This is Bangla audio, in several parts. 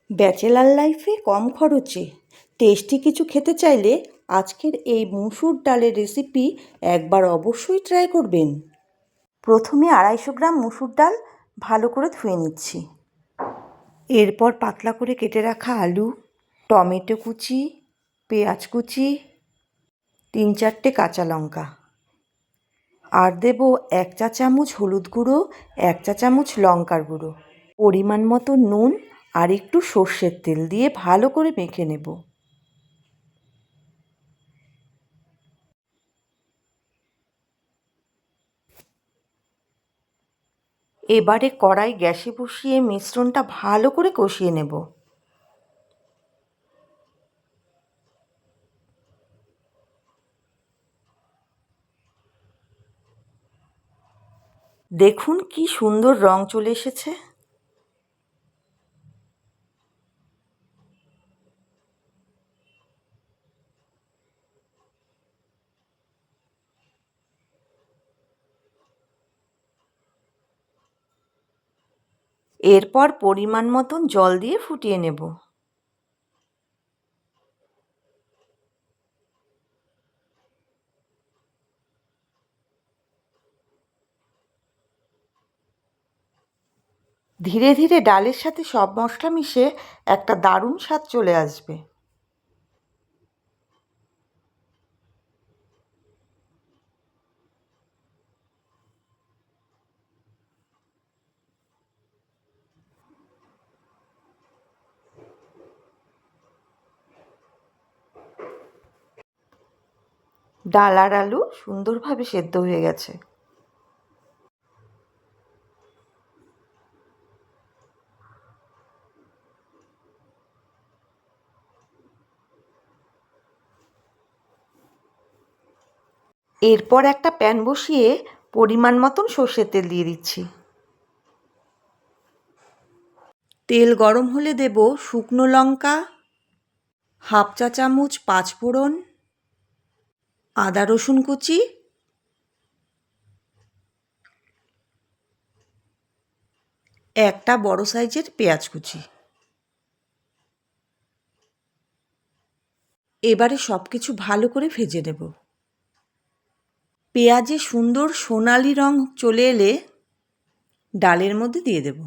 ব্যাচেলার লাইফে কম খরচে টেস্টি কিছু খেতে চাইলে আজকের এই মুসুর ডালের রেসিপি একবার অবশ্যই ট্রাই করবেন। প্রথমে 250 গ্রাম মুসুর ডাল ভালো করে ধুয়ে নিচ্ছি। এরপর পাতলা করে কেটে রাখা আলু, টমেটো কুচি, পেঁয়াজ কুচি, 3-4টে কাঁচা লঙ্কা, আর দেব 1 চা চামচ হলুদ গুঁড়ো, 1 চা চামচ লঙ্কার গুঁড়ো, পরিমাণ মতো নুন আর একটু সর্ষের তেল দিয়ে ভালো করে মেখে নেব। এবারে কড়াই গ্যাসে বসিয়ে মিশ্রণটা ভালো করে কষিয়ে নেব। দেখুন কি সুন্দর রং চলে এসেছে। এরপর পরিমাণ মতন জল দিয়ে ফুটিয়ে নেব। ধীরে ধীরে ডালের সাথে সব মশলা মিশে একটা দারুণ স্বাদ চলে আসবে। ডাল আর আলু সুন্দরভাবে সেদ্ধ হয়ে গেছে। এরপর একটা প্যান বসিয়ে পরিমাণ মতন সর্ষের তেল দিয়ে দিচ্ছি। তেল গরম হলে দেব শুকনো লঙ্কা, 1/2 চা চামচ পাঁচফোড়ন, আদা রসুন কুচি, একটা বড় সাইজের পেঁয়াজ কুচি। এবারে সব কিছু ভালো করে ভেজে নেব। পেঁয়াজে সুন্দর সোনালি রং চলে এলে ডালের মধ্যে দিয়ে দেব।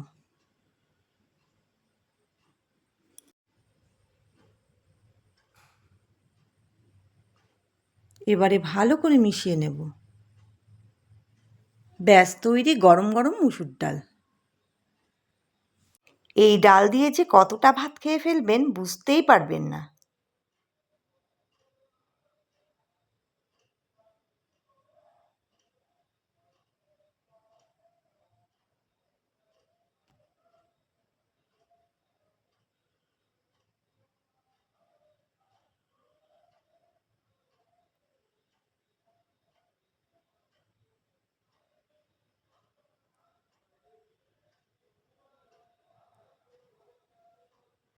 এবারে ভালো করে মিশিয়ে নেব। ব্যাস তৈরি গরম গরম মুসুর ডাল। এই ডাল দিয়ে যে কতটা ভাত খেয়ে ফেলবেন বুঝতেই পারবেন না।